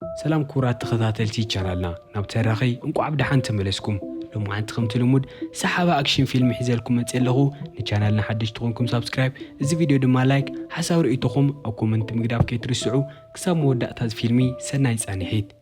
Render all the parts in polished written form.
سلام كورات تخطاتلتي چانالنا نابتراخي انكو عبد حان تملسكم لو عن تخمت لمود سحابة اكشن فيلم حزالكم متسلغو نچانالنا حدش تخونكم سابسكرايب ازي فيديو دما لايك حساو رئيتوكم او كومنت مقداف كيترسعو كساب مودات هاز فيلمي سناي صانحيت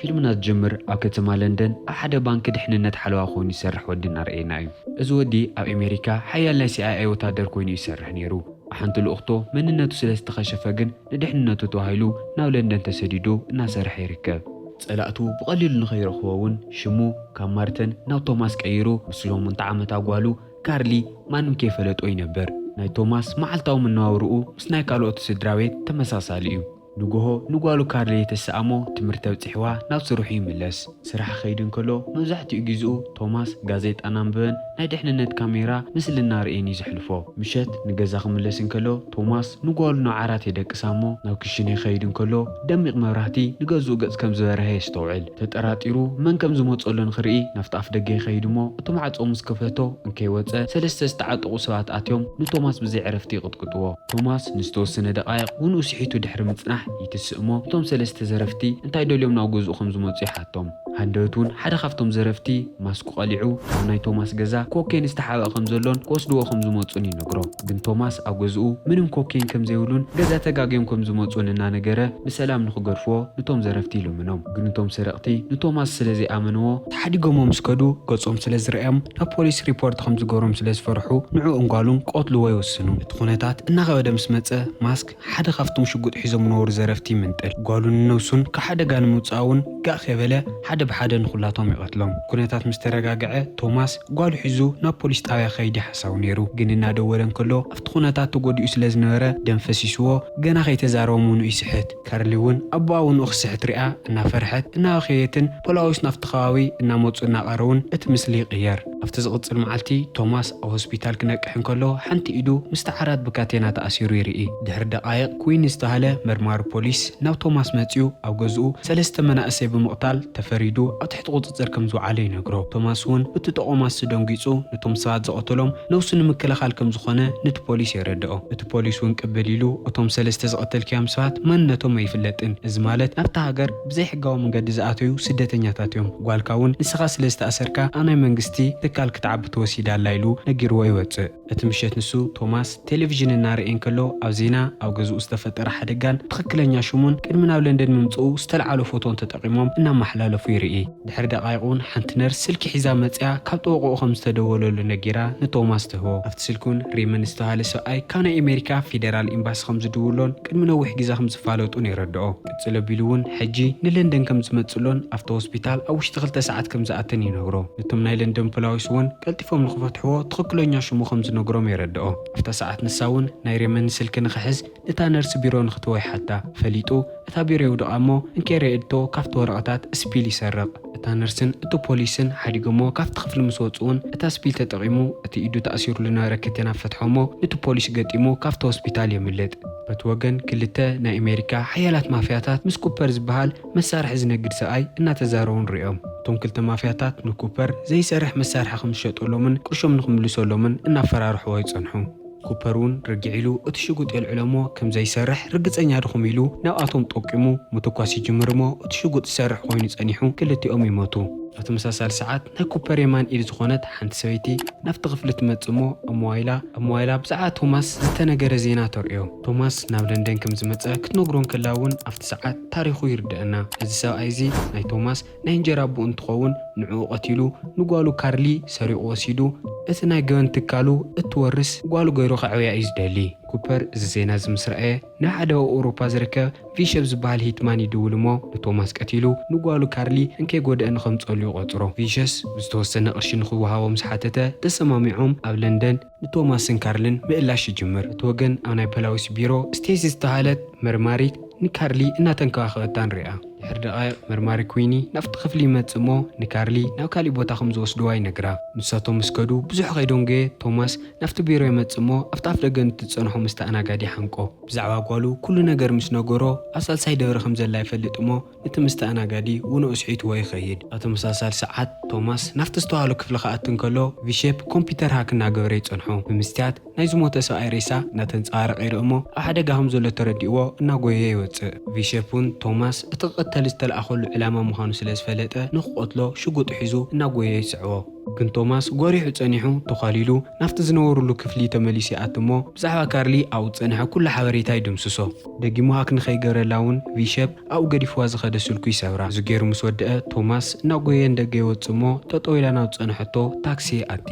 فيلمنا تجمر أو كتما لندن أحد بانك دحننت حلوة خوني يسرح ودنا رأينا أيو أزودي أو أمريكا حيال لا CIA وتادر كويني يسرح نيرو وحنت الأخطو من الناتو سلست خشفاقن ندحنناتو توهيلو ناو لندن تسديدو ناسرح يركب سألأتو بقليل نخير أخوون شمو كامارتن ناو توماس كايرو مسلوم من طعامة أقوالو كارلي ما نمكيف لتوي نبر ناي توماس معلتاو من ناورؤو مسناي كالوتو سدراويت تمساساليو نقولو كارلي تسأمو تمرتو تحوا ناو سروحي ملس سرح خيدن كلو مزحتي يجزو توماس غازيت أنامبن نايدحننت كاميرا مثل النار إني زحلفو مشت نجزاخ ملسن كلو توماس نقول نوعرات يدك سامو ناو كشني خيدن كلو دمق مراتي نجزو قز كم زوره يستوعل تتراتيرو من كم زموت قلن خرئي نفط أفدقي خيدمو تومعت أمس كفتو انكي واتسا سلسة استعاد قصوات آتيوم نتوماس بزي عرفتي قد قطوه توماس نستوسن دقائق ونوسيحيتو دحر متصنح يتسأمو توم سلسة زرفتي انتاي دوليوم ناوغوزو خمزو موتسيحاتهم هندوتون حدا خفتم زرفتي ماسكو قلعو ناي توماس غزا كوكين استحابا خمزولون كوسدو خمزو موتسوني نقرو بن توماس أوغزو منم كوكين كم زيولون غزا تقاقيم كمزو موتسوننا نقره بسلام نخقرفو نتوم زرفتي لومنوم نتوم سرقتي نتوماس سلزي آمنوو تحدي قومو مسكدو قصوم سلز رأيام نابوليس ريبورت خمزو قروم سلز فرحو نعو انقالون قوتلو ويوسنو اتخونتات اناغا ودا مسمتة ماسك حدا خفتم شقود حيزو منور زرفتي منتل قالون النوسون كحدا قان موتساون قا خيبلا حدا بحدا نخلاتهم يقتلهم كونيتات مسترقاقعة توماس قالو حيزو نابوليس تاويا خيدي حساو نيرو قننا دولن كلو افتخونتات تقود يسلز نورا دنفسيسوو قنا خي تزارومونو يسحت كارليون أباون أخسحت رئا انا فرحت انا خيتن بلاوش نفتخاوي انا موتسونا قارون اتمسلي قيار افتزغط المعالتي توماس او هسبيتال كنقحن كلو حنتي ايدو مستعرات بكاتينا تأسيرو يرئي دهر دقايق كوين استهلا مرمار بوليس ناو توماس ماتيو او غزو سلسته مناقسي بمقتال تفريدو او تحت قطصر كمزو علي نغرو توماس ون بتتقوماس دنغيصو نتوم سات زقتلهم نوسن مكلخال كم زخونه نت بوليس يردئو ات بوليس ون قبليلو اتوم سلسته زقتل كيام سات مننتهم يفلطن از مالت نبتا هاجر بزي حقاو منقد زاتيو سدتنياتاتيوم قالكاون نسخا سلسته اسركا انا منغستي تكال كتعب توسيدا لايلو نغيرو يوص اتمشت نسو توماس تلفزيون نارئين كلو او زينا او غزو استفتر حدغان تخكلنيا شمون قدمنا لندن ممصو استلعلو فوتون تطقيمهم انا محلالفو يرئي دحر دقايقون حنت نر سلك حزاب مصيا كاب طوقو خمس تدولولو نغيرا نتوماس تهو افت سلكون ريمن استهال ساي كان امريكا فيدرال امباس خمس دولون قدمنا وح غزا خمس فالوطون يردو قصلبيلون حجي نلندن كم زمصلون افت هوسبيتال او شتغل ساعات كم زاتن ينغرو نتوم ناي لندن بلاويس ون قلتيفهم نخفتحو تخكلنيا شمو خمس نغروم يردو افت ساعات نساون ناي ريمن سلك نخحز اتا نرس بيرو نختوي حتى فليطو اتا بيرو دقامو انكيري ادو كافت ورقاتات سبيل يسرق اتا نرسن اتو بوليسن حديقمو كافت خفل مسوصون اتا سبيل تطقيمو اتي ايدو تأسيرو لنا ركتنا فتحومو نتو بوليس قديمو كافت هوسبيتال يملت بتوغن كلتا نا امريكا حيالات مافياتات مس كوبر زبهال مسارح زنقد ساي انا تزارون ريوم توم كلتا مافياتات نكوبر زي سرح مسارح خمشطولومن قرشوم نخملسولومن انا فرارحو يصنحو كوبرون رجعيلو اتشقوط العلماء كم زي سرح رجصنيا دخم يلو ناواتهم طقمو متكواسي جمرمو اتشقوط سرح خوين صنيحو كلتيኦም يموتو فتمساسال ساعات نكوبر يمان إلى زخونت حنت سويتي نفت غفلت متصمو أموايلا بساعات توماس زتنجر زينا تريو توماس ناب لندن كم زمت كتنقرون كلاون أفت ساعات تاريخو يردنا هذا سوا أيزي ناي توماس نهنجرابو انتخون نعو قتيلو نقالو كارلي سريقو وسيدو اتنا جوان تكالو اتورس قالو غيرو خعويا إيز دالي كوبر زينا زمسرقه نحدو أوروبا زركب في شبز بحال هيتمان يدولمو لتوماس قتيلو نقالو كارلي انكي قود ان خمسوليو قطرو فيشس بزتوسن قرشي نخوهاو مسحاتته تسماميعهم او لندن لتوماسن كارلن مقلاش يجمر توغن او ناي بلاوس بيرو ستيسي استهالت مرماريت نكارلي انا تنكواخوتان رئة ድሕሪ ደቓይቕ መርማሪ ኩይኒ ናብቲ ክፍሊ ይመጽእ እሞ ንካርሊ ናብ ካሊእ ቦታ ከም ዝወስድዋ ይነግራ። ንሳቶም ምስ ከዱ ብዙሕ ከይዶም ገየ ቶማስ ናብቲ ቢሮ ይመጽእ እሞ ኣብቲ ኣፍ ደገ ንትጸንሖ ምስ ተኣናጋዲ ሓንቆ ብዛዕባ ጓሉ ኩሉ ነገር ምስ ነገሮ ኣብ ሳልሳይ ደብሪ ከም ዘላ ይፈልጥ እሞ ነቲ ምስ ተኣናጋዲ ውንኡ ስሒትዎ ይኸይድ። ኣብ ተመሳሳሊ ሰዓት ቶማስ ናብቲ ዝተባሃሎ ክፍሊ ክኣቱ እንከሎ ቪሼፕ ኮምፒተር ሃክ እናገበረ ይጸንሖ። ብምስትያት ናይ ዝሞተ ሰብኣይ ሬሳ እናተንጸባረቐ ይርኢ እሞ ኣብ ሓደጋ ከም ዘሎ ተረዲእዎ እናጎየ ይወፅእ። ቪሼፕ እውን ቶማስ እቲ ክቕተል ዝተለኣኸሉ ዕላማ ምዃኑ ስለ ዝፈለጠ ንክቆትሎ ሽጉጥ ሒዙ እናጎየ ይስዕቦ። ግን ቶማስ ጎሪሑ ጸኒሑ ተኻሊሉ ናብቲ ዝነበሩሉ ክፍሊ ተመሊሱ ይኣቱ እሞ ብዛዕባ ካርሊ ኣብኡ ጸኒሐ ኩሉ ሓበሬታ ይድምስሶ። ደጊሙ ሃክ ንኸይገበረላ እውን ቪሼፕ ኣብኡ ገዲፍዋ ዝኸደ ስልኩ ይሰብራ። እዚ ገይሩ ምስ ወድአ ቶማስ እናጎየ እንደገ ይወፅእ እሞ ጠጠው ኢላ ናብ ዝጸንሐቶ ታክሲ ይኣቲ።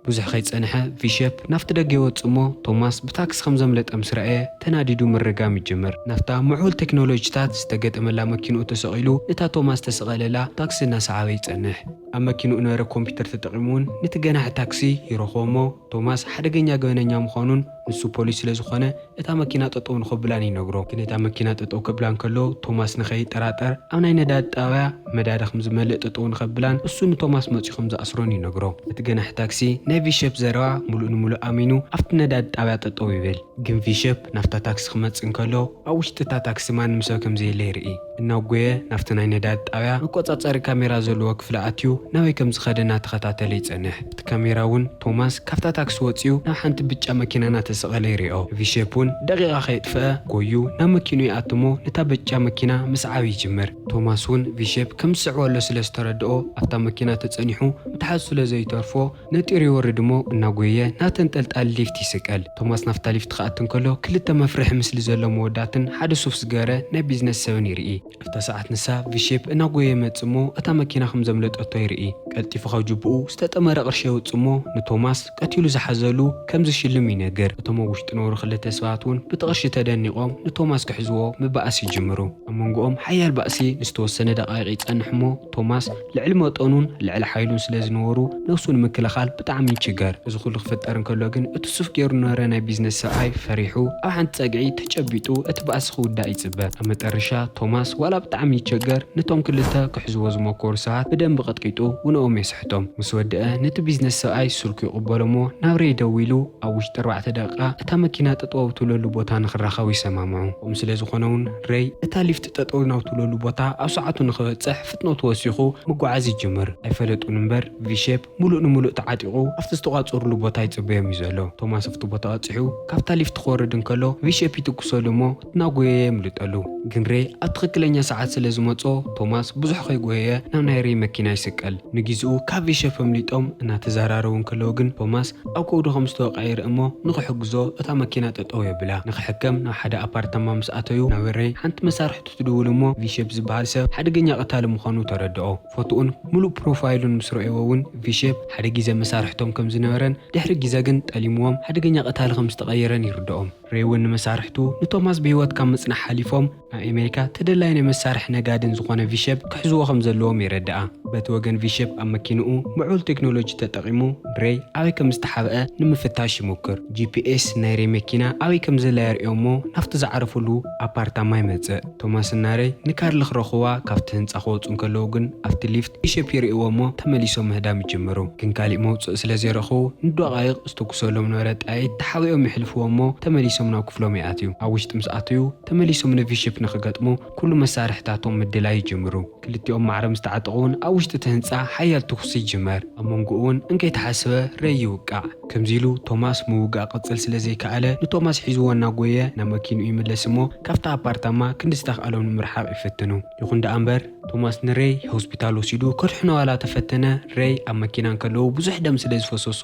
ብዙሕ ከይጸንሐ ቪሼፕ ናፍቲ ደገ ይወፅእ እሞ ቶማስ ብታክሲ ከም ዘምለጠ ምስ ረአየ ተናዲዱ ምርጋም ይጅምር። ናፍታ ምዑል ቴክኖሎጂታት ዝተገጠመላ መኪንኡ ተሰቒሉ እታ ቶማስ ተሰቐለላ ታክሲ እናሰዓበ ይጸንሕ። ኣብ መኪንኡ ነበረ ኮምፒተር ተጠቒሙ እውን ነቲ ገናሒ ታክሲ ይረኽቦ እሞ ቶማስ ሓደገኛ ገበነኛ ምዃኑን ንሱ ፖሊስ ስለ ዝኾነ እታ መኪና ጠጠው ንኸብላን ይነግሮ። ግን እታ መኪና ጠጠው ከብላን ከሎ ቶማስ ንኸይጠራጠር ኣብ ናይ ነዳዲ ጣብያ መዳዳ ከም ዝመልእ ጠጠው ንኸብላን እሱ ንቶማስ መፂኡ ከም ዝኣስሮን ይነግሮ። እቲ ገናሒ ታክሲ ናይ ቪሼፕ ዘረባ ሙሉእ ንሙሉእ ኣሚኑ ኣብቲ ነዳዲ ጣብያ ጠጠው ይብል። ግን ቪሼፕ ናፍታ ታክሲ ክመጽእ እንከሎ ኣብ ውሽጢ እታ ታክሲ ማንም ሰብ ከምዘየለ ይርኢ። እናጎየ ናፍቲ ናይ ነዳዲ ጣብያ መቆጻጸሪ ካሜራ ዘለዎ ክፍሊ ኣትዩ ናበይ ከም ዝኸደ እናተኸታተለ ይጸንሕ። እቲ ካሜራ እውን ቶማስ ካብታ ታክሲ ወፂኡ ናብ ሓንቲ ብጫ መኪና እናተሰቐለ ይሪኦ። ቪሼፕ እውን ደቂቓ ከይጥፍአ ጎዩ ናብ መኪኑ ይኣቱ እሞ ነታ ብጫ መኪና ምስዓብ ይጅምር። ቶማስ እውን ቪሼፕ ከም ዝስዕበሎ ስለ ዝተረድኦ ኣብታ መኪና ተጸኒሑ ምትሓዝ ስለ ዘይተርፎ ነጢሩ ይወርድ እሞ እናጎየ ናብ ተንጠልጣሊ ሊፍት ይስቀል። ቶማስ ናፍታ ሊፍት ክኣቱ እንከሎ ክልተ መፍርሒ ምስሊ ዘሎ መወዳትን ሓደ ሱፍ ዝገበረ ናይ ቢዝነስ ሰብን ይርኢ። ኣብታ ሰዓት ንሳ ቪሼፕ እናጎየ ይመጽእ እሞ እታ መኪና ከም ዘምለጠቶ ይርኢ። ቀልጢፉ ካብ ጅብኡ ዝተጠመረ ቅርሺ የውፅእ እሞ ንቶማስ ቀቲሉ ዝሓዘሉ ከም ዝሽልም ይነግር። እቶም ኣብ ውሽጢ ነብሩ ክልተ ሰባት እውን በቲ ቅርሺ ተደኒቖም ንቶማስ ክሕዝዎ ምባእሲ ይጅምሩ። ኣብ መንጎኦም ሓያል ባእሲ ንዝተወሰነ ደቓይቕ ይጸንሕ እሞ ቶማስ ልዕሊ መጠኑን ልዕሊ ሓይሉን ስለ ዝነበሩ ነፍሱ ንምክልኻል ብጣዕሚ ይችገር። እዚ ኩሉ ክፍጠር እንከሎ ግን እቲ ሱፍ ገይሩ ነበረ ናይ ቢዝነስ ሰብኣይ ፈሪሑ ኣብ ሓንቲ ፀግዒ ተጨቢጡ እቲ ባእሲ ክውዳእ ይጽበ። ኣብ መጨረሻ ቶማስ ዋላ ብጣዕሚ ይቸገር ነቶም ክልተ ክሕዝዎ ዝመከሩ ሰባት ብደንቢ ቀጥቂጡ ውንኦም የስሕቶም። ምስ ወድአ ነቲ ቢዝነስ ሰብኣይ ስልኩ ይቕበሎ እሞ ናብ ሬይ ደው ኢሉ ኣብ ውሽጢ 4 ደቂቓ እታ መኪና ጠጠው ኣብትብለሉ ቦታ ንኽራኸቡ ይሰማምዑ። ከምኡ ስለ ዝኾነ እውን ሬይ እታ ሊፍቲ ጠጠው ናብትብለሉ ቦታ ኣብ ሰዓቱ ንኽበጽሕ ፍጥነቱ ወሲኹ ምጓዓዝ ይጅምር። ኣይፈለጡን እምበር ቪሼፕ ሙሉእ ንሙሉእ ተዓጢቑ ኣብቲ ዝተቋፀሩሉ ቦታ ይጽበዮም እዩ ዘሎ። ቶማስ ኣብቲ ቦታ በፂሑ ካብታ ሊፍቲ ክወርድ እንከሎ ቪሼፕ ይትኩሰሉ እሞ እናጎየየ የምልጠሉ። ግን ሬይ ኣብ ትኽክለኛ ሰዓት ስለ ዝመጾ ቶማስ ብዙሕ ከይጎየየ ናብ ናይ ሬይ መኪና ይስቀል። ንጊዜኡ ካብ ቪሼፕ ኣምሊጦም እናተዘራረቡ እንከለዉ ግን ቶማስ ኣብ ከውዱ ከም ዝተወቃ ይርኢ እሞ ንኽሕግዞ እታ መኪና ጠጠው የብላ። ንኽሕከም ናብ ሓደ ኣፓርታማ ምስ ኣተዩ ናብ ሬይ ሓንቲ መሳርሒቱ ትድውል እሞ ቪሼፕ ዝበሃል ሰብ ሓደገኛ ቀታሊ ምዃኑ ተረድኦ። ፎቶኡን ሙሉእ ፕሮፋይሉን ምስ ረእይዎ እውን ቪሼፕ ሓደ ግዜ መሳርሕቶም ከም ዝነበረን ድሕሪ ግዜ ግን ጠሊምዎም ሓደገኛ ቀታሊ ከም ዝተቐየረን ይርድኦም። ሬይ እውን ንመሳርሕቱ ንቶማስ ብሂወት ካብ ምጽናሕ ሓሊፎም ኣብ ኣሜሪካ ተደላይ ናይ መሳርሒ ነጋድን ዝኾነ ቪሼፕ ክሕዝዎ ከም ዘለዎም ይረድኣ። በቲ ወገን ቪሼፕ ኣብ መኪንኡ ምዑል ቴክኖሎጂ ተጠቒሙ ሬይ ኣበይ ከም ዝተሓብአ ንምፍታሽ ይሞክር። ጂፒኤስ ናይ ሬይ መኪና ኣበይ ከም ዘላ የርእዮ እሞ ናፍቲ ዝዓረፈሉ ኣፓርታማ ይመጽእ። ቶማስና ሬይ ንካርሊ ክረኽዋ ካብቲ ህንጻ ክወፁ እንከለዉ ግን ኣብቲ ሊፍት ቪሼፕ ይርእይዎ እሞ ተመሊሶም ምህዳም ይጅምሩ። ግን ካሊእ መውፅእ ስለ ዘይረኽቡ ንደቓይቕ ዝተኩሰሎም ነበረ ጣይት ተሓቢኦም ይሕልፍዎ እሞ ተመሊሶም ናብ ክፍሎም ይኣትዩ። ኣብ ውሽጢ ምስ ኣትዩ ተመሊሶም ንቪሼፕ ንኽገጥሙ ኩሉ መሳርሕታቶም ምድላይ ይጅምሩ። ክልቲኦም ማዕረ ምስ ተዓጠቑን ኣብ ውሽጢ እቲ ህንጻ ሓያል ትኩስ ይጅመር። ኣብ መንጎ እውን እንከይተሓሰበ ሬይ ይውቃዕ። ከምዚ ኢሉ ቶማስ ምውጋእ ቅጽል ስለ ዘይከኣለ ንቶማስ ሒዝዎ እናጎየ ናብ መኪንኡ ይምለስ እሞ ካብታ ኣፓርታማ ክንዲ ዝተኽኣሎም ንምርሓቕ ይፍትኑ። ይኹን ደኣ እምበር ቶማስ ንሬይ ሆስፒታል ወሲዱ ከድሕኖ ዋላ ተፈተነ። ሬይ ኣብ መኪና እንከለዉ ብዙሕ ደም ስለ ዝፈሰሶ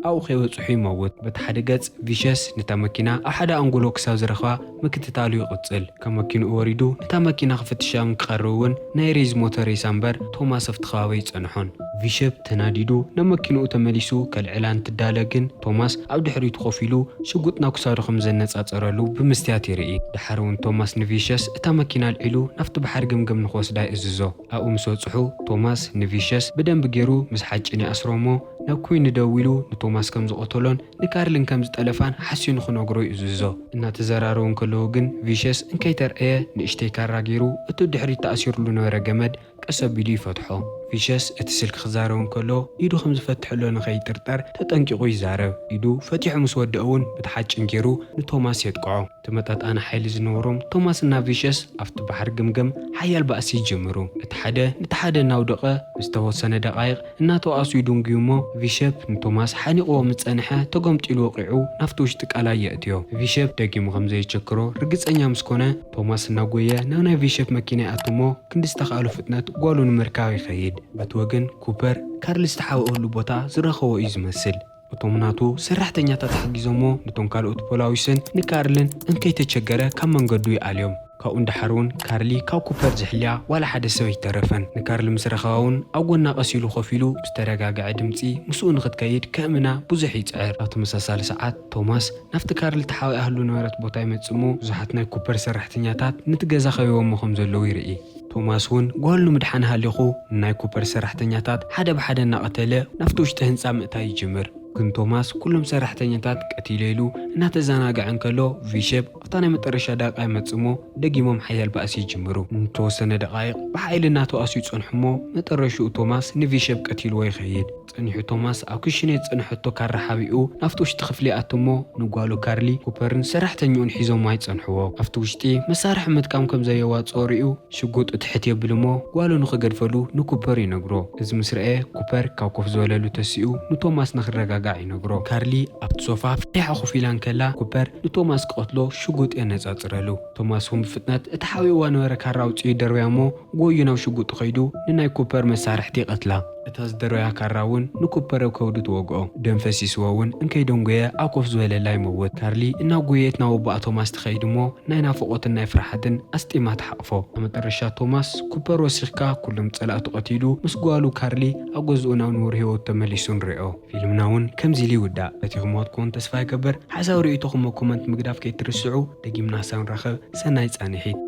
ኣብኡ ከይበጽሑ ይመውት። በቲ ሓደ ገጽ ቪሸስ ነታ መኪና ኣብ ሓደ ኣንጎሎ ክሳብ ዝረኽባ ምክትታሉ ይቕጽል። ካብ መኪንኡ ወሪዱ ነታ መኪና ክፍትሻ ክቐርብ እውን ናይ ሬይ ዝሞተ ሬሳ እምበር ቶማስ ኣብቲ ከባቢ ይጸንሖን። ቪሸብ ተናዲዱ ነመኪንኡ ተመሊሱ ከልዕላን ትዳለግን ቶማስ ኣብ ድሕሪቱ ኮፍ ኢሉ ሽጉጥ ናብ ክሳዱ ከም ዘነጻጸረሉ ብምስትያት ይርኢ ድሓር እውን ቶማስ ንቪሸስ እታ መኪና ልዒሉ ናፍቲ ባሕሪ ግምገም ንክወስዳ ይእዝዞ ኣብኡ ምስ በጽሑ ቶማስ ንቪሸስ ብደንቢ ገይሩ ምስ ሓጭን ይኣስሮ እሞ ናብ ኩዊን ደው ኢሉ ንቶማስ ከም ዝቆተሎን ንካርልን ከም ዝጠለፋን ሓሲኑ ክነግሮ ይእዝዞ እናተዘራረቡ ከለዉ ግን ቪሸስ እንከይተርአየ ንእሽተይ ካራ ገይሩ እቲ ድሕሪት ተኣሲሩሉ ነበረ ገመድ ቀስ ኣቢሉ ይፈትሖ ቪሸስ እቲ ስልኪ ክዛረብ እንከሎ ኢዱ ከም ዝፈትሐሎ ንኸይጥርጠር ተጠንቂቑ ይዛረብ ኢዱ ፈቲሑ ምስ ወድአ እውን ብተሓጭን ገይሩ ንቶማስ የጥቅዖ ተመጣጣነ ሓይሊ ዝነበሮም ቶማስና ቪሸስ ኣብቲ ባሕሪ ግምገም ሓያል ባእሲ ይጅምሩ እቲ ሓደ ነቲ ሓደ እናውደቐ ዝተወሰነ ደቓይቕ እናተዋእሱ ይድንግዩ እሞ ቪሸብ ንቶማስ ሓኒቕዎ ምስ ፀንሐ ተጎምጢሉ ወቂዑ ናፍቲ ውሽጢ ቃላይ የእትዮ ቪሸብ ደጊሙ ከም ዘይቸክሮ ርግፀኛ ምስ ኮነ ቶማስ እናጎየ ናብ ናይ ቪሸብ መኪና ይኣቱ እሞ ክንዲ ዝተኻእሉ ፍጥነት ጓሉ ንምርካብ ይኸይድ በቲ ወገን ኩፐር ካርሊ ዝተሓወአሉ ቦታ ዝረኸቦ እዩ ዝመስል እቶም ናቱ ሰራሕተኛታት ሓጊዞሞ ነቶም ካልኦት ፖላዊስን ንካርልን እንከይተቸገረ ካብ መንገዱ ይኣልዮም ካብኡ እንዳሓር እውን ካርሊ ካብ ኩፐር ዝሕልያ ዋላ ሓደ ሰብ ይተረፈን ንካርሊ ምስ ረኸባ እውን ኣብ ጎና ቀሲሉ ኮፍ ኢሉ ብዝተረጋግዐ ድምፂ ምስኡ ንክትከይድ ከእምና ብዙሕ ይፅዕር ኣብ ተመሳሳሊ ሰዓት ቶማስ ናፍቲ ካርሊ ተሓዊኣህሉ ነበረት ቦታ ይመፅሞ ብዙሓት ናይ ኩፐር ሰራሕተኛታት ነቲ ገዛ ኸቢቦሞ ከም ዘለዉ ይርኢ ቶማስ እውን ጓሉ ምድሓን ሃሊኹ ናይ ኩፐር ሰራሕተኛታት ሓደ ብሓደ እናቐተለ ናፍቲ ውሽጢ ህንፃ ምእታይ ይጅምር ግን ቶማስ ኩሎም ሰራሕተኛታት ቀቲሉ ኢሉ እናተዘናግዐ እንከሎ ቪሸብ ኣብታ ናይ መጨረሻ ደቂቃ ይመፅሞ ደጊሞም ሓያል ባእሲ ይጅምሩ ንተወሰነ ደቓይቕ ብሓይሊ እናተዋእሱ ይጸንሑ እሞ መጨረሻኡ ቶማስ ንቪሸብ ቀቲልዎ ይኸይድ ፀኒሑ ቶማስ ኣብ ክሽነ ዝፀንሐቶ ካራ ሓቢኡ ናፍቲ ውሽጢ ክፍሊ ኣቱ እሞ ንጓሉ ካርሊ ኩፐርን ሰራሕተኛኡን ሒዞም ኣይፀንሕዎ ኣብቲ ውሽጢ መሳርሒ ምጥቃም ከም ዘየዋፅኦ ሪኡ ሽጉጥ እትሕት የብል እሞ ጓሉ ንኽገድፈሉ ንኩፐር ይነግሮ እዚ ምስ ረአየ ኩፐር ካብ ኮፍ ዝበለሉ ተሲኡ ንቶማስ ንኽረጋጋ ይነግሮ ካርሊ ኣብቲ ሶፋ ፍትሓ ኮፍ ኢላ እንከላ ኩፐር ንቶማስ ክቐትሎ ሽጉጥ የነጻጽረሉ ቶማስ እውን ብፍጥነት እቲ ሓቢእዋ ነበረ ካራ ውፅኡ ይደርብያ እሞ ጎዩ ናብ ሽጉጡ ኸይዱ ንናይ ኩፐር መሳርሕቲ ይቐትላ እታ ዝደረብያ ካራ እውን ንኩፐር ኣብ ከብዱ ትወግኦ ደም ፈሲስዎ እውን እንከይደንጎየ ኣብ ኮፍ ዝበለላ ይመውት ካርሊ እናጎየት ናብ ኣቦኣ ቶማስ ትኸይድ እሞ ናይ ናፍቖትን ናይ ፍርሓትን ኣስጢማ ትሓቕፎ ኣብ መጨረሻ ቶማስ ኩፐር ወሲኽካ ኩሎም ፀላእቱ ቀቲሉ ምስ ጓሉ ካርሊ ኣብ ገዝኡ ናብ ንቡር ሂወት ተመሊሱ ንሪኦ ፊልምና እውን ከምዚ ኢሉ ይውዳእ በቲኹምዎ ትኮን ተስፋ ይገበር ሓሳብ ርእይቶኹም ኮመንት ምግዳፍ ከይትርስዑ ደጊምና ሳብ ንራኸብ ሰናይ ፃንሒት